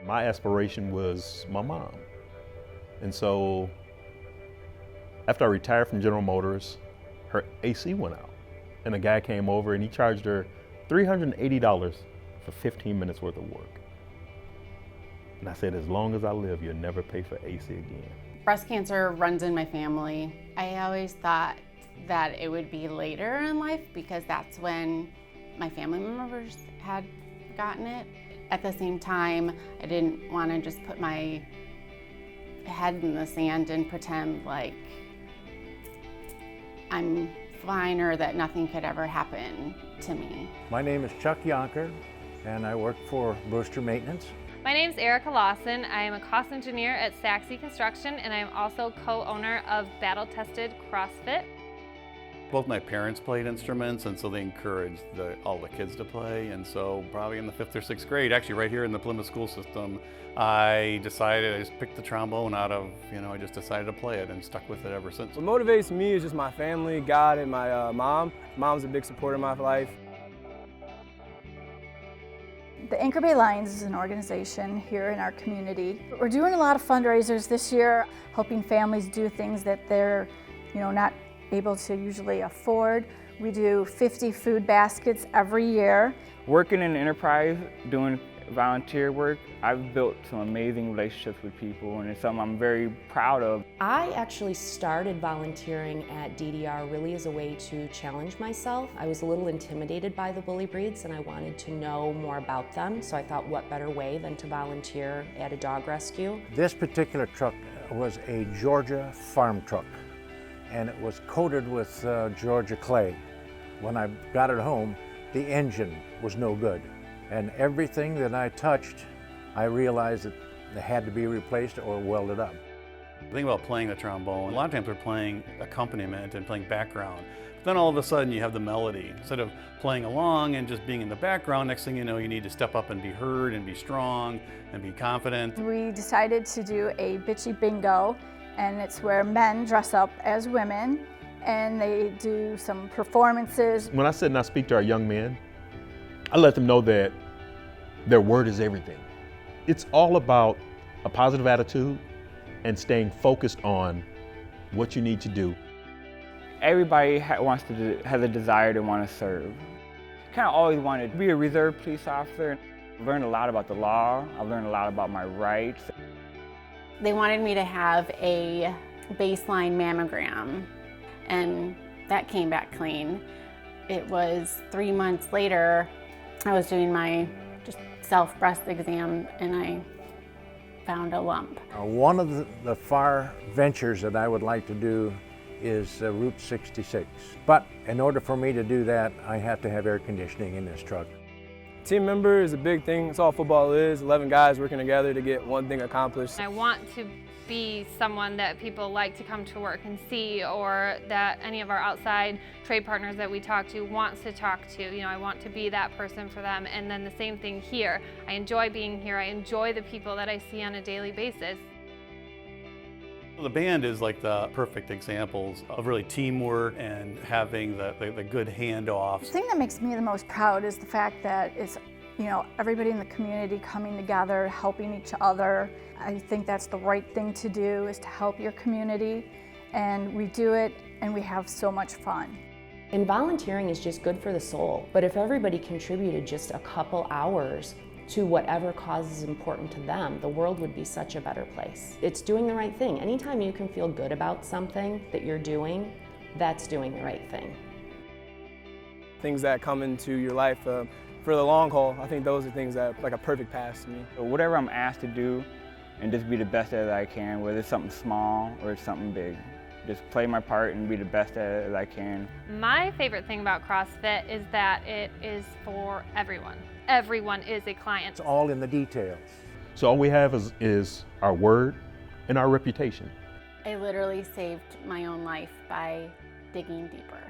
My aspiration was my mom. And so after I retired from General Motors, her AC went out. And a guy came over and he charged her $380 for 15 minutes worth of work. And I said, as long as I live, you'll never pay for AC again. Breast cancer runs in my family. I always thought that it would be later in life because that's when my family members had gotten it. At the same time, I didn't want to just put my head in the sand and pretend like I'm fine or that nothing could ever happen to me. My name is Chuck Yonker, and I work for Brewster Maintenance. My name is Erica Lawson. I am a cost engineer at Saxy Construction, and I am also co-owner of Battle Tested CrossFit. Both my parents played instruments, and so they encouraged all the kids to play. And so probably in the 5th or 6th grade, actually right here in the Plymouth school system, I just picked the trombone out of, I just decided to play it and stuck with it ever since. What motivates me is just my family, God, and my mom. Mom's a big supporter of my life. The Anchor Bay Lions is an organization here in our community. We're doing a lot of fundraisers this year, helping families do things that they're, not able to usually afford. We do 50 food baskets every year. Working in an enterprise, doing volunteer work, I've built some amazing relationships with people, and it's something I'm very proud of. I actually started volunteering at DDR really as a way to challenge myself. I was a little intimidated by the bully breeds and I wanted to know more about them, so I thought what better way than to volunteer at a dog rescue. This particular truck was a Georgia farm truck, and it was coated with Georgia clay. When I got it home, the engine was no good. And everything that I touched, I realized that it had to be replaced or welded up. The thing about playing the trombone, a lot of times we're playing accompaniment and playing background. But then all of a sudden you have the melody. Instead of playing along and just being in the background, next thing you know, you need to step up and be heard and be strong and be confident. We decided to do a bitchy bingo, and it's where men dress up as women and they do some performances. When I sit and I speak to our young men, I let them know that their word is everything. It's all about a positive attitude and staying focused on what you need to do. Everybody has a desire to want to serve. Kind of always wanted to be a reserve police officer. I've learned a lot about the law. I've learned a lot about my rights. They wanted me to have a baseline mammogram, and that came back clean. It was 3 months later, I was doing my just self-breast exam and I found a lump. One of the far ventures that I would like to do is Route 66. But in order for me to do that, I have to have air conditioning in this truck. Team member is a big thing. That's all football is. 11 guys working together to get one thing accomplished. I want to be someone that people like to come to work and see, or that any of our outside trade partners that we talk to wants to talk to. I want to be that person for them. And then the same thing here. I enjoy being here. I enjoy the people that I see on a daily basis. The band is like the perfect examples of really teamwork and having the good handoffs. The thing that makes me the most proud is the fact that it's, everybody in the community coming together, helping each other. I think that's the right thing to do, is to help your community, and we do it and we have so much fun. And volunteering is just good for the soul, but if everybody contributed just a couple hours to whatever cause is important to them, the world would be such a better place. It's doing the right thing. Anytime you can feel good about something that you're doing, that's doing the right thing. Things that come into your life for the long haul, I think those are things that like a perfect pass to me. So whatever I'm asked to do, and just be the best as I can, whether it's something small or it's something big. Just play my part and be the best as I can. My favorite thing about CrossFit is that it is for everyone. Everyone is a client. It's all in the details. So all we have is our word and our reputation. I literally saved my own life by digging deeper.